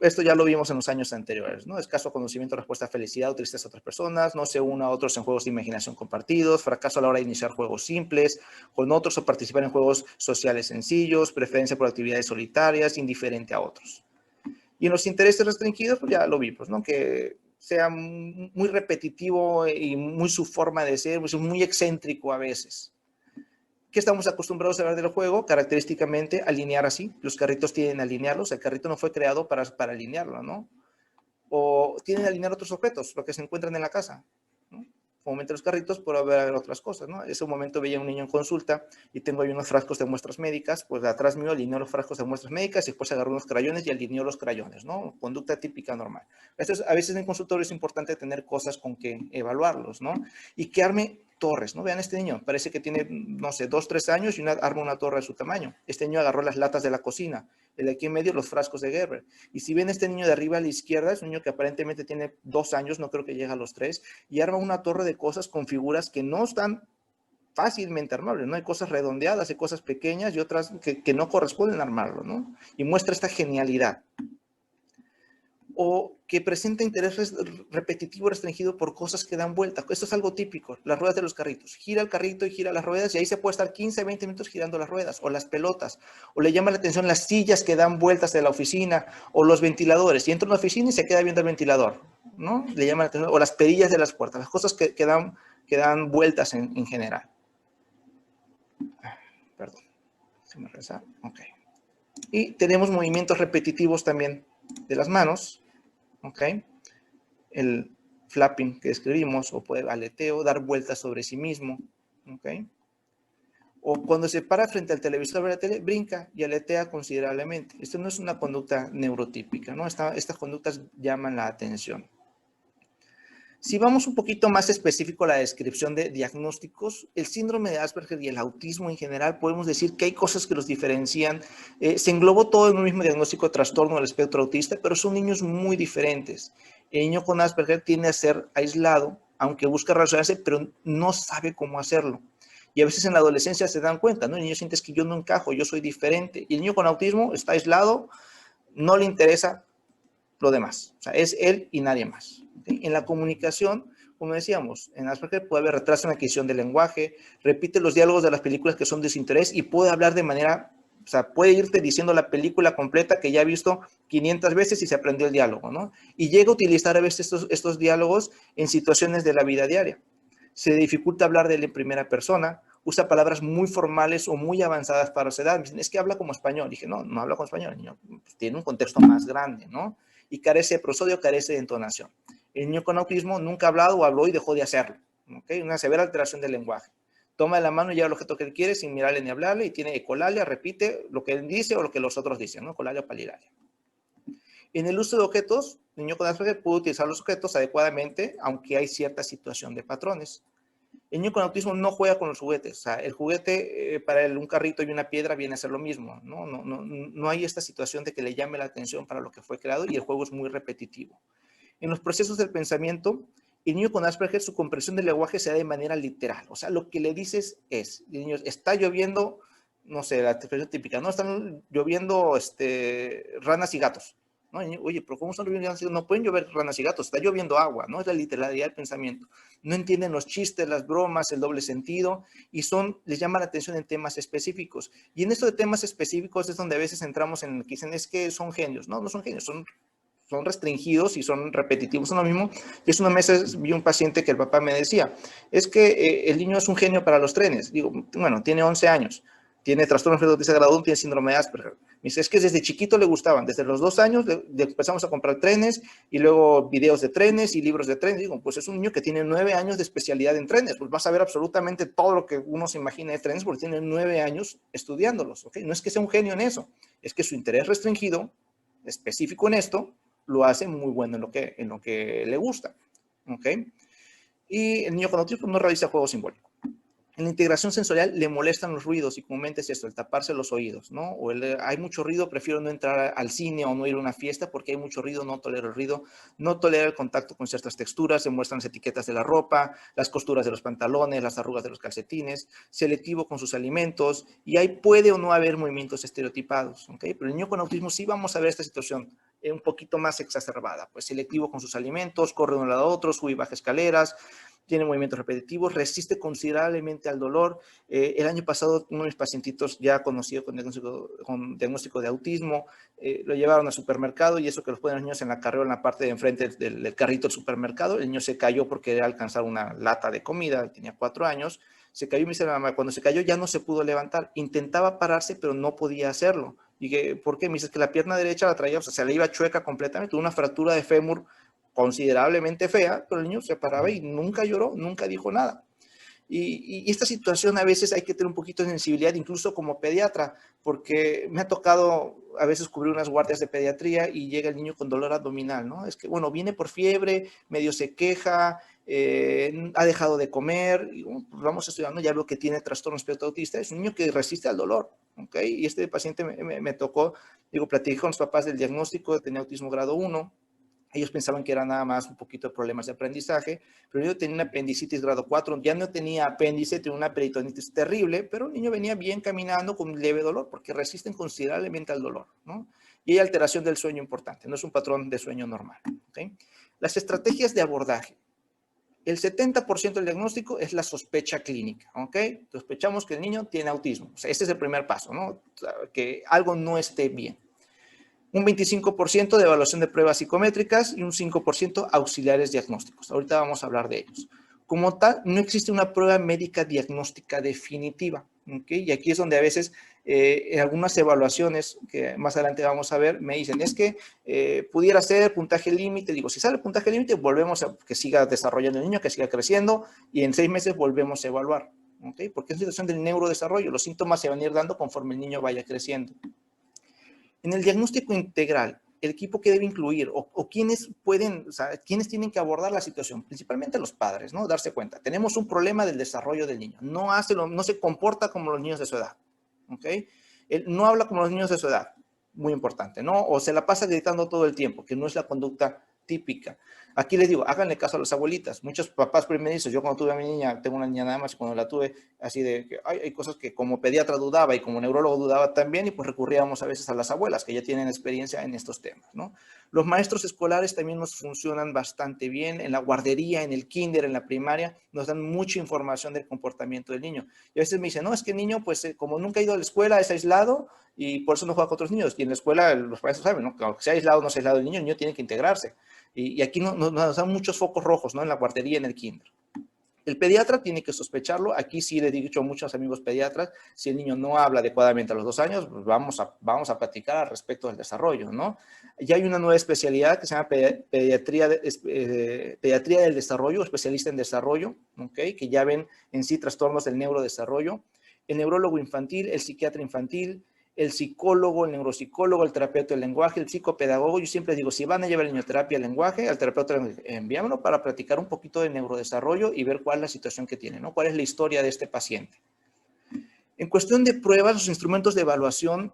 S1: esto ya lo vimos en los años anteriores, ¿no? Escaso conocimiento, respuesta a felicidad o tristeza a otras personas, no se une a otros en juegos de imaginación compartidos, fracaso a la hora de iniciar juegos simples con otros o participar en juegos sociales sencillos, preferencia por actividades solitarias, indiferente a otros. Y en los intereses restringidos, pues ya lo vimos, ¿no? Que sea muy repetitivo y muy su forma de ser, pues muy excéntrico a veces. ¿Qué estamos acostumbrados a ver del juego? Característicamente, alinear así. Los carritos tienen alinearlos. El carrito no fue creado para alinearlo, ¿no? O tienen que alinear otros objetos, lo que se encuentran en la casa, ¿no? Fomenta los carritos, puede haber otras cosas, ¿no? En ese momento veía un niño en consulta y tengo ahí unos frascos de muestras médicas, pues atrás mío alineó los frascos de muestras médicas y después agarró unos crayones y alineó los crayones, ¿no? Conducta típica normal. Entonces, a veces en consultorio es importante tener cosas con que evaluarlos, ¿no? Y que arme torres, ¿no? Vean este niño, parece que tiene, no sé, 2, 3 años y arma una torre de su tamaño. Este niño agarró las latas de la cocina, el de aquí en medio los frascos de Gerber. Y si ven este niño de arriba a la izquierda, es un niño que aparentemente tiene 2 años, no creo que llegue a los 3, y arma una torre de cosas con figuras que no están fácilmente armables, ¿no? Hay cosas redondeadas, hay cosas pequeñas y otras que no corresponden armarlo, ¿no? Y muestra esta genialidad. O que presenta interés repetitivo restringido por cosas que dan vuelta. Esto es algo típico, las ruedas de los carritos. Gira el carrito y gira las ruedas y ahí se puede estar 15, 20 minutos girando las ruedas, o las pelotas, o le llama la atención las sillas que dan vueltas de la oficina, o los ventiladores. Y entra en la oficina y se queda viendo el ventilador, ¿no? Le llama la atención, o las perillas de las puertas, las cosas que dan vueltas en general. Perdón, se me reza. Ok. Y tenemos movimientos repetitivos también de las manos, ¿ok? El flapping que escribimos, o puede aleteo, dar vueltas sobre sí mismo, ¿ok? O cuando se para frente al televisor de la tele, brinca y aletea considerablemente. Esto no es una conducta neurotípica, ¿no? Estas conductas llaman la atención. Si vamos un poquito más específico a la descripción de diagnósticos, el síndrome de Asperger y el autismo en general, podemos decir que hay cosas que los diferencian. Se englobó todo en un mismo diagnóstico de trastorno del espectro autista, pero son niños muy diferentes. El niño con Asperger tiende a ser aislado, aunque busca relacionarse, pero no sabe cómo hacerlo. Y a veces en la adolescencia se dan cuenta, ¿no? El niño siente que yo no encajo, yo soy diferente. Y el niño con autismo está aislado, no le interesa lo demás. O sea, es él y nadie más. ¿Okay? En la comunicación, como decíamos, en Asperger puede haber retraso en la adquisición del lenguaje, repite los diálogos de las películas que son de su interés y puede hablar de manera, o sea, puede irte diciendo la película completa que ya ha visto 500 veces y se aprendió el diálogo, ¿no? Y llega a utilizar a veces estos diálogos en situaciones de la vida diaria. Se dificulta hablar de él en primera persona, usa palabras muy formales o muy avanzadas para su edad. Me dicen, es que habla como español. Dije, no, no habla como español, el niño pues, tiene un contexto más grande, ¿no? Y carece de prosodio, carece de entonación. El niño con autismo nunca ha hablado o habló y dejó de hacerlo. ¿Okay? Una severa alteración del lenguaje. Toma de la mano y lleva el objeto que él quiere sin mirarle ni hablarle y tiene ecolalia, repite lo que él dice o lo que los otros dicen, ¿no? Ecolalia o palilalia. En el uso de objetos, el niño con Asperger puede utilizar los objetos adecuadamente, aunque hay cierta situación de patrones. El niño con autismo no juega con los juguetes. O sea, el juguete para él, un carrito y una piedra viene a ser lo mismo. No hay esta situación de que le llame la atención para lo que fue creado y el juego es muy repetitivo. En los procesos del pensamiento, el niño con Asperger, su comprensión del lenguaje se da de manera literal. O sea, lo que le dices es, el niño, está lloviendo, no sé, la expresión típica, no, están lloviendo ranas y gatos. ¿No? Oye, pero ¿cómo están lloviendo ranas y gatos? No pueden llover ranas y gatos, está lloviendo agua, ¿no? Es la literalidad del pensamiento. No entienden los chistes, las bromas, el doble sentido, y les llama la atención en temas específicos. Y en esto de temas específicos es donde a veces entramos en que dicen, es que son genios. No, no son genios, son restringidos y son repetitivos, son lo mismo. Y hace unos meses vi un paciente que el papá me decía, es que el niño es un genio para los trenes. Digo, bueno, tiene 11 años, tiene trastorno de autista grado 1, tiene síndrome de Asperger. Me dice, es que desde chiquito le gustaban, desde los 2 años le empezamos a comprar trenes y luego videos de trenes y libros de trenes. Digo, pues es un niño que tiene 9 años de especialidad en trenes, pues vas a ver absolutamente todo lo que uno se imagina de trenes porque tiene 9 años estudiándolos, ¿ok? No es que sea un genio en eso, es que su interés restringido, específico en esto, lo hace muy bueno en lo que le gusta, ¿ok? Y el niño con autismo no realiza juego simbólico. En la integración sensorial le molestan los ruidos y comúnmente es esto, el taparse los oídos, ¿no? O hay mucho ruido, prefiero no entrar al cine o no ir a una fiesta porque hay mucho ruido, no tolero el ruido, no tolera el contacto con ciertas texturas, se muestran las etiquetas de la ropa, las costuras de los pantalones, las arrugas de los calcetines, selectivo con sus alimentos y ahí puede o no haber movimientos estereotipados, ¿ok? Pero el niño con autismo sí vamos a ver esta situación un poquito más exacerbada, pues selectivo con sus alimentos, corre de un lado a otro, sube y baja escaleras, tiene movimientos repetitivos, resiste considerablemente al dolor. El año pasado, uno de mis pacientitos ya conocido con diagnóstico de autismo, lo llevaron al supermercado y eso que los ponen los niños en la carriola, en la parte de enfrente del carrito del supermercado, el niño se cayó porque quería alcanzar una lata de comida, tenía 4 años, se cayó y me dice la mamá, cuando se cayó ya no se pudo levantar, intentaba pararse pero no podía hacerlo. Y que, ¿por qué? Me dice que la pierna derecha la traía, o sea, se le iba chueca completamente, una fractura de fémur considerablemente fea, pero el niño se paraba y nunca lloró, nunca dijo nada. Y esta situación a veces hay que tener un poquito de sensibilidad, incluso como pediatra, porque me ha tocado a veces cubrir unas guardias de pediatría y llega el niño con dolor abdominal, ¿no? Es que, bueno, viene por fiebre, medio se queja, ha dejado de comer, y, bueno, pues vamos estudiando, ya veo que tiene trastorno espectro autista, es un niño que resiste al dolor, ¿ok? Y este paciente me tocó, digo, platiqué con los papás del diagnóstico, tenía autismo grado 1. Ellos pensaban que era nada más un poquito de problemas de aprendizaje, pero yo tenía una apendicitis grado 4, ya no tenía apéndice, tenía una peritonitis terrible, pero el niño venía bien caminando con un leve dolor, porque resisten considerablemente al dolor, ¿no? Y hay alteración del sueño importante, no es un patrón de sueño normal, ¿ok? Las estrategias de abordaje. El 70% del diagnóstico es la sospecha clínica, ¿ok? Sospechamos que el niño tiene autismo, o sea, ese es el primer paso, ¿no? Que algo no esté bien. Un 25% de evaluación de pruebas psicométricas y un 5% auxiliares diagnósticos. Ahorita vamos a hablar de ellos. Como tal, no existe una prueba médica diagnóstica definitiva, ¿okay? Y aquí es donde a veces en algunas evaluaciones, que más adelante vamos a ver, me dicen, es que pudiera ser puntaje límite. Digo, si sale puntaje límite, volvemos a que siga desarrollando el niño, que siga creciendo, y en 6 meses volvemos a evaluar, ¿okay? Porque es una situación del neurodesarrollo. Los síntomas se van a ir dando conforme el niño vaya creciendo. En el diagnóstico integral, el equipo que debe incluir o quiénes pueden, o sea, quiénes tienen que abordar la situación, principalmente los padres, ¿no? Darse cuenta, tenemos un problema del desarrollo del niño, no se comporta como los niños de su edad, ¿ok? Él no habla como los niños de su edad, muy importante, ¿no? O se la pasa gritando todo el tiempo, que no es la conducta típica. Aquí les digo, háganle caso a las abuelitas. Muchos papás primerizos, yo cuando tuve a mi niña, tengo una niña nada más, y cuando la tuve, así de que hay cosas que como pediatra dudaba y como neurólogo dudaba también, y pues recurríamos a veces a las abuelas, que ya tienen experiencia en estos temas, ¿no? Los maestros escolares también nos funcionan bastante bien, en la guardería, en el kinder, en la primaria, nos dan mucha información del comportamiento del niño. Y a veces me dicen, no, es que el niño, pues como nunca ha ido a la escuela, es aislado, y por eso no juega con otros niños. Y en la escuela los maestros saben, ¿no? Que aunque sea aislado o no sea aislado el niño tiene que integrarse. Y aquí nos dan muchos focos rojos, ¿no? En la guardería, en el kinder. El pediatra tiene que sospecharlo. Aquí sí le he dicho a muchos amigos pediatras, si el niño no habla adecuadamente a los 2 años, pues vamos a platicar al respecto del desarrollo, ¿no? Ya hay una nueva especialidad que se llama pediatría del desarrollo, especialista en desarrollo, ¿ok? Que ya ven en sí trastornos del neurodesarrollo. El neurólogo infantil, el psiquiatra infantil, el psicólogo, el neuropsicólogo, el terapeuta del lenguaje, el psicopedagogo. Yo siempre digo, si van a llevar el niño a terapia del lenguaje, al terapeuta del lenguaje, envíamelo para practicar un poquito de neurodesarrollo y ver cuál es la situación que tiene, ¿no? Cuál es la historia de este paciente. En cuestión de pruebas, los instrumentos de evaluación,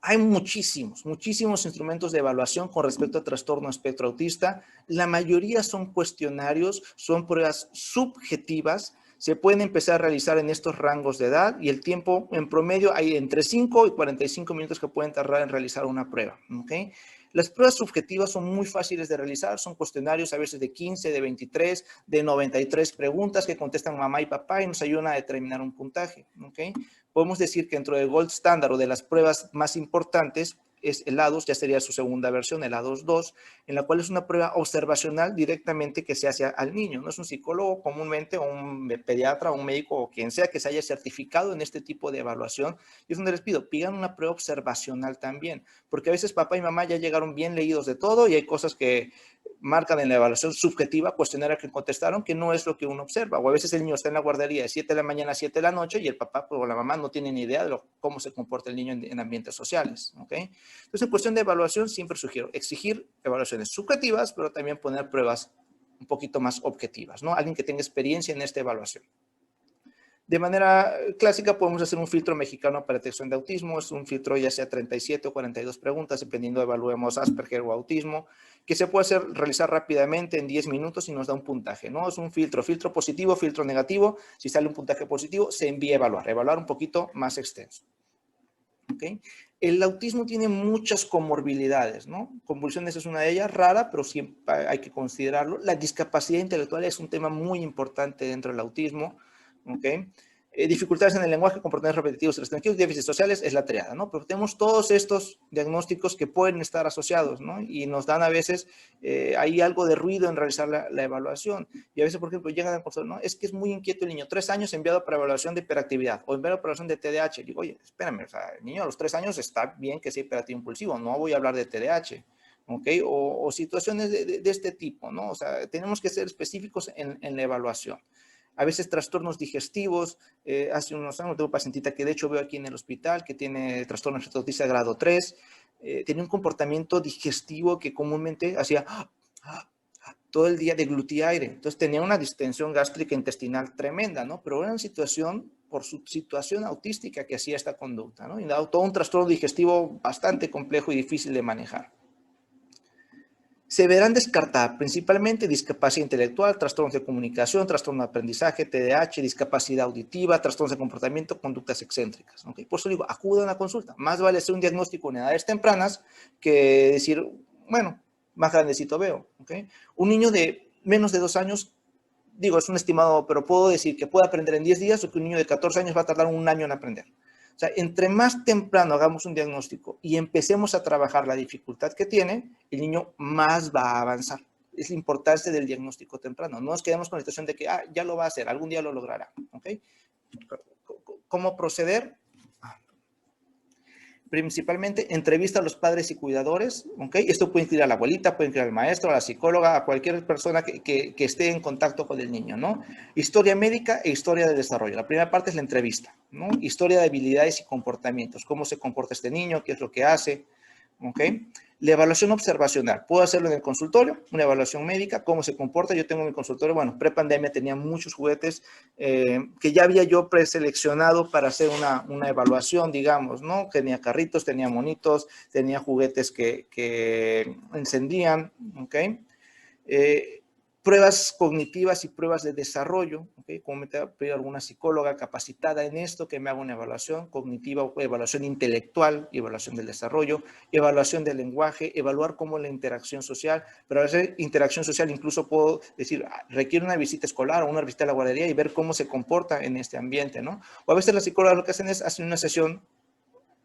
S1: hay muchísimos instrumentos de evaluación con respecto a trastorno espectro autista. La mayoría son cuestionarios, son pruebas subjetivas, se pueden empezar a realizar en estos rangos de edad y el tiempo en promedio hay entre 5 y 45 minutos que pueden tardar en realizar una prueba, ¿ok? Las pruebas subjetivas son muy fáciles de realizar, son cuestionarios a veces de 15, de 23, de 93 preguntas que contestan mamá y papá y nos ayudan a determinar un puntaje, ¿ok? Podemos decir que dentro del gold standard o de las pruebas más importantes es el A2, ya sería su segunda versión, el A2-2, en la cual es una prueba observacional directamente que se hace al niño. No es un psicólogo comúnmente, o un pediatra, o un médico, o quien sea que se haya certificado en este tipo de evaluación. Y es donde les pido, pidan una prueba observacional también, porque a veces papá y mamá ya llegaron bien leídos de todo y hay cosas que marcan en la evaluación subjetiva, cuestionario que contestaron, que no es lo que uno observa. O a veces el niño está en la guardería de 7 de la mañana a 7 de la noche y el papá o la mamá no tienen ni idea de cómo se comporta el niño en ambientes sociales. ¿Okay? Entonces, en cuestión de evaluación, siempre sugiero exigir evaluaciones subjetivas, pero también poner pruebas un poquito más objetivas, ¿no? Alguien que tenga experiencia en esta evaluación. De manera clásica podemos hacer un filtro mexicano para detección de autismo, es un filtro ya sea 37 o 42 preguntas, dependiendo evaluemos Asperger o autismo, que se puede realizar rápidamente en 10 minutos y nos da un puntaje, ¿no? Es un filtro positivo, filtro negativo, si sale un puntaje positivo se envía a evaluar un poquito más extenso. ¿Okay? El autismo tiene muchas comorbilidades, ¿no? Convulsiones es una de ellas, rara, pero siempre hay que considerarlo. La discapacidad intelectual es un tema muy importante dentro del autismo, ¿ok? Dificultades en el lenguaje, comportamientos repetitivos y restringidos, déficits sociales es la triada, ¿no? Pero tenemos todos estos diagnósticos que pueden estar asociados, ¿no? Y nos dan a veces, hay algo de ruido en realizar la evaluación. Y a veces, por ejemplo, llegan a consultar, ¿no? Es que es muy inquieto el niño, 3 años enviado para evaluación de hiperactividad o enviado para evaluación de TDAH. Digo, oye, espérame, o sea, el niño a los 3 años está bien que sea hiperactivo impulsivo, no voy a hablar de TDAH. ¿ok? O situaciones de este tipo, ¿no? O sea, tenemos que ser específicos en la evaluación. A veces trastornos digestivos. Hace unos años tengo una pacientita que de hecho veo aquí en el hospital que tiene trastorno de espectro autista grado 3. Tenía un comportamiento digestivo que comúnmente hacía todo el día, deglutía aire. Entonces tenía una distensión gástrica intestinal tremenda, ¿no? Pero era una situación, por su situación autística, que hacía esta conducta, ¿no? Y dado todo un trastorno digestivo bastante complejo y difícil de manejar. Se verán descartar principalmente discapacidad intelectual, trastornos de comunicación, trastorno de aprendizaje, TDAH, discapacidad auditiva, trastornos de comportamiento, conductas excéntricas. ¿Okay? Por eso digo, acudan a la consulta. Más vale hacer un diagnóstico en edades tempranas que decir, bueno, más grandecito veo. ¿Okay? Un niño de menos de 2 años, digo, es un estimado, pero puedo decir que puede aprender en 10 días o que un niño de 14 años va a tardar 1 año en aprender. O sea, entre más temprano hagamos un diagnóstico y empecemos a trabajar la dificultad que tiene, el niño más va a avanzar. Es la importancia del diagnóstico temprano. No nos quedemos con la situación de que ya lo va a hacer, algún día lo logrará. ¿Okay? ¿Cómo proceder? Principalmente entrevista a los padres y cuidadores, ¿ok? Esto puede incluir a la abuelita, puede incluir al maestro, a la psicóloga, a cualquier persona que esté en contacto con el niño, ¿no? Historia médica e historia de desarrollo. La primera parte es la entrevista, ¿no? Historia de habilidades y comportamientos, cómo se comporta este niño, qué es lo que hace, ¿ok? La evaluación observacional, puedo hacerlo en el consultorio, una evaluación médica, cómo se comporta. Yo tengo en mi consultorio, bueno, pre-pandemia tenía muchos juguetes que ya había yo preseleccionado para hacer una evaluación, digamos, ¿no? Tenía carritos, tenía monitos, tenía juguetes que encendían, ¿ok? Pruebas cognitivas y pruebas de desarrollo, ¿okay? Como me pido alguna psicóloga capacitada en esto que me haga una evaluación cognitiva, evaluación intelectual, evaluación del desarrollo, evaluación del lenguaje, evaluar cómo la interacción social, pero al hacer interacción social incluso puedo decir, requiere una visita escolar o una visita a la guardería y ver cómo se comporta en este ambiente, ¿no? O a veces las psicólogas lo que hacen es hacer una sesión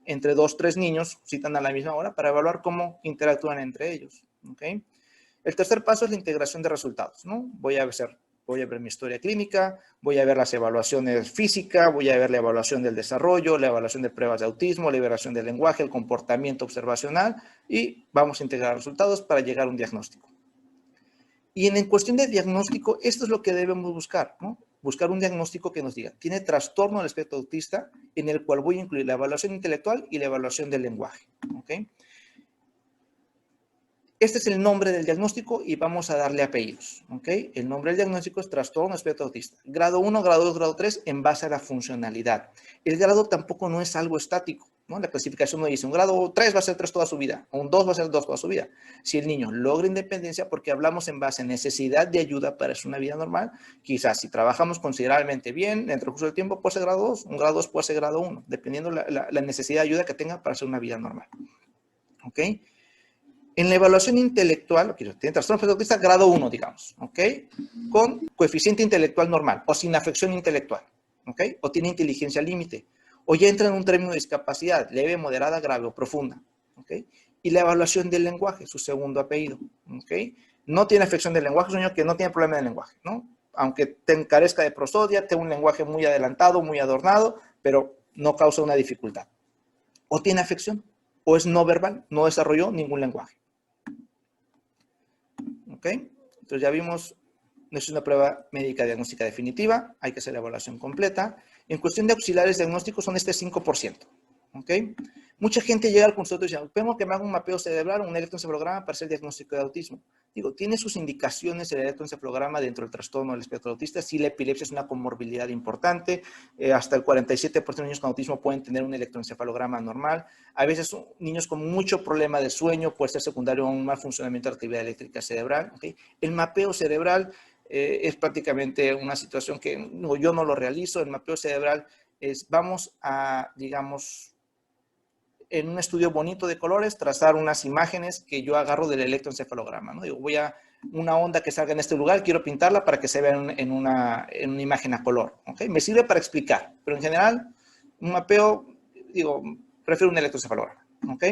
S1: entre 2, 3 niños, citan a la misma hora para evaluar cómo interactúan entre ellos, ¿ok? El tercer paso es la integración de resultados, ¿no? Voy a ver mi historia clínica, voy a ver las evaluaciones físicas, voy a ver la evaluación del desarrollo, la evaluación de pruebas de autismo, la evaluación del lenguaje, el comportamiento observacional y vamos a integrar resultados para llegar a un diagnóstico. Y en cuestión de diagnóstico, esto es lo que debemos buscar, ¿no? Buscar un diagnóstico que nos diga, tiene trastorno del espectro autista, en el cual voy a incluir la evaluación intelectual y la evaluación del lenguaje, ¿ok? Este es el nombre del diagnóstico y vamos a darle apellidos, ¿ok? El nombre del diagnóstico es trastorno espectro autista. Grado 1, grado 2, grado 3 en base a la funcionalidad. El grado tampoco no es algo estático, ¿no? La clasificación no dice un grado 3 va a ser 3 toda su vida, o un 2 va a ser 2 toda su vida. Si el niño logra independencia, porque hablamos en base a necesidad de ayuda para hacer una vida normal, quizás si trabajamos considerablemente bien, dentro del curso del tiempo puede ser grado 2, un grado 2 puede ser grado 1, dependiendo la necesidad de ayuda que tenga para hacer una vida normal, ¿ok? En la evaluación intelectual, tiene trastorno espectro autista grado 1, digamos, ¿ok? Con coeficiente intelectual normal o sin afección intelectual, ¿ok? O tiene inteligencia límite, o ya entra en un término de discapacidad, leve, moderada, grave o profunda, ¿ok? Y la evaluación del lenguaje, su segundo apellido, ¿ok? No tiene afección del lenguaje, es un niño que no tiene problema del lenguaje, ¿no? Aunque carezca de prosodia, tenga un lenguaje muy adelantado, muy adornado, pero no causa una dificultad. O tiene afección, o es no verbal, no desarrolló ningún lenguaje. ¿Ok? Entonces ya vimos, no es una prueba médica diagnóstica definitiva, hay que hacer la evaluación completa. En cuestión de auxiliares diagnósticos son este 5%. ¿Ok? Mucha gente llega al consultorio y dice, tengo que me haga un mapeo cerebral, un electroencefalograma para hacer el diagnóstico de autismo. Digo, tiene sus indicaciones el electroencefalograma dentro del trastorno del espectro autista. Si la epilepsia es una comorbilidad importante, hasta el 47% de niños con autismo pueden tener un electroencefalograma normal. A veces son niños con mucho problema de sueño, puede ser secundario a un mal funcionamiento de la actividad eléctrica cerebral. ¿Okay? El mapeo cerebral es prácticamente una situación que yo no lo realizo. El mapeo cerebral es, vamos a, digamos, en un estudio bonito de colores, trazar unas imágenes que yo agarro del electroencefalograma, ¿no? Digo, voy a una onda que salga en este lugar, quiero pintarla para que se vea en una imagen a color, ¿ok? Me sirve para explicar, pero en general, un mapeo, digo, prefiero un electroencefalograma, ¿ok?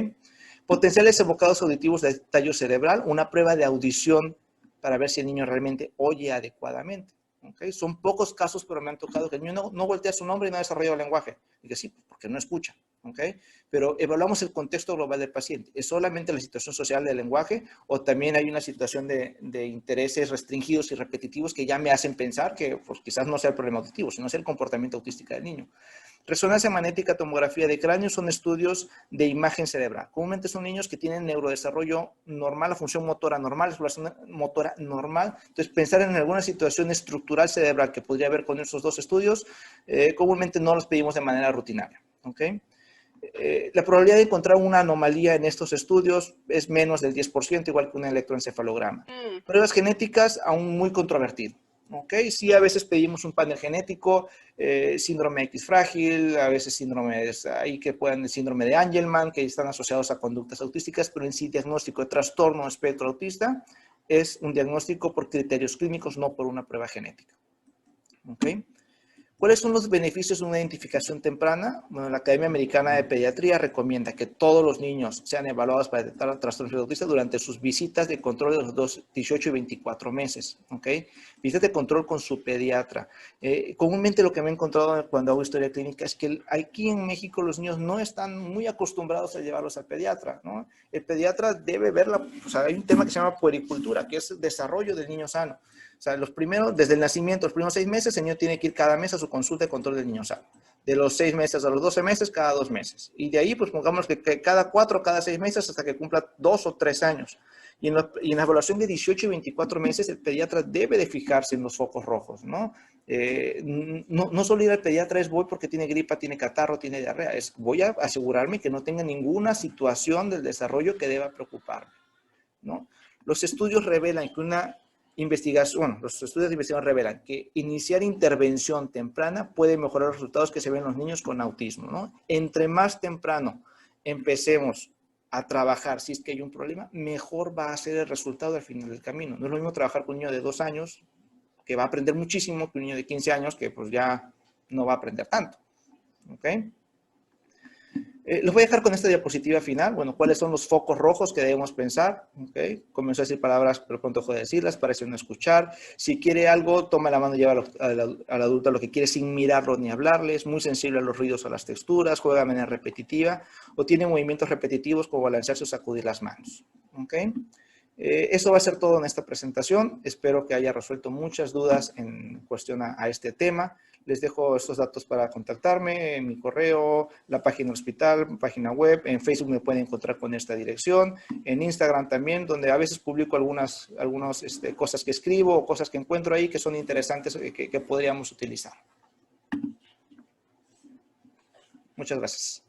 S1: Potenciales evocados auditivos de tallo cerebral, una prueba de audición para ver si el niño realmente oye adecuadamente, ¿ok? Son pocos casos, pero me han tocado que el niño no voltea su nombre y no ha desarrollado el lenguaje. Y que sí, porque no escucha. ¿ok? Pero evaluamos el contexto global del paciente. ¿Es solamente la situación social del lenguaje o también hay una situación de intereses restringidos y repetitivos que ya me hacen pensar que pues, quizás no sea el problema auditivo, sino sea el comportamiento autístico del niño? Resonancia magnética, tomografía de cráneo son estudios de imagen cerebral. Comúnmente son niños que tienen neurodesarrollo normal, la función motora normal, exploración motora normal. Entonces, pensar en alguna situación estructural cerebral que podría haber con esos dos estudios, comúnmente no los pedimos de manera rutinaria. ¿Ok? La probabilidad de encontrar una anomalía en estos estudios es menos del 10%, igual que un electroencefalograma. Pruebas genéticas aún muy controvertido. ¿Ok? Sí, a veces pedimos un panel genético, síndrome X frágil, a veces síndromes ahí que puedan, síndrome de Angelman, que están asociados a conductas autísticas, pero en sí diagnóstico de trastorno espectro autista es un diagnóstico por criterios clínicos, no por una prueba genética. ¿Ok? ¿Cuáles son los beneficios de una identificación temprana? Bueno, la Academia Americana de Pediatría recomienda que todos los niños sean evaluados para detectar trastornos autistas durante sus visitas de control de los 18 y 24 meses. ¿Ok? Visitas de control con su pediatra. Comúnmente lo que me he encontrado cuando hago historia clínica es que aquí en México los niños no están muy acostumbrados a llevarlos al pediatra, ¿no? El pediatra debe verla, o sea, hay un tema que se llama puericultura, que es el desarrollo del niño sano. O sea, los primeros, desde el nacimiento, los primeros 6 meses, el niño tiene que ir cada mes a su consulta de control del niño sano. De los 6 meses a los 12 meses, cada 2 meses. Y de ahí, pues pongamos que cada 4, cada 6 meses, hasta que cumpla 2 o 3 años. Y en la evaluación de 18 y 24 meses, el pediatra debe de fijarse en los focos rojos, ¿no? No solo ir al pediatra es voy porque tiene gripa, tiene catarro, tiene diarrea. Es voy a asegurarme que no tenga ninguna situación del desarrollo que deba preocuparme, ¿no? Los estudios revelan que los estudios de investigación revelan que iniciar intervención temprana puede mejorar los resultados que se ven en los niños con autismo, ¿no? Entre más temprano empecemos a trabajar, si es que hay un problema, mejor va a ser el resultado al final del camino. No es lo mismo trabajar con un niño de 2 años, que va a aprender muchísimo, que un niño de 15 años, que pues ya no va a aprender tanto. ¿Ok? Los voy a dejar con esta diapositiva final. Bueno, ¿cuáles son los focos rojos que debemos pensar? ¿Okay? Comenzó a decir palabras, pero pronto dejó de decirlas, parece no escuchar. Si quiere algo, toma la mano y lleva al adulto a lo que quiere sin mirarlo ni hablarle. Es muy sensible a los ruidos o a las texturas, juega de manera repetitiva o tiene movimientos repetitivos como balancearse o sacudir las manos. ¿Okay? Eso va a ser todo en esta presentación. Espero que haya resuelto muchas dudas en cuestión a este tema. Les dejo estos datos para contactarme, en mi correo, la página del hospital, página web. En Facebook me pueden encontrar con esta dirección. En Instagram también, donde a veces publico algunas cosas que escribo o cosas que encuentro ahí que son interesantes que podríamos utilizar. Muchas gracias.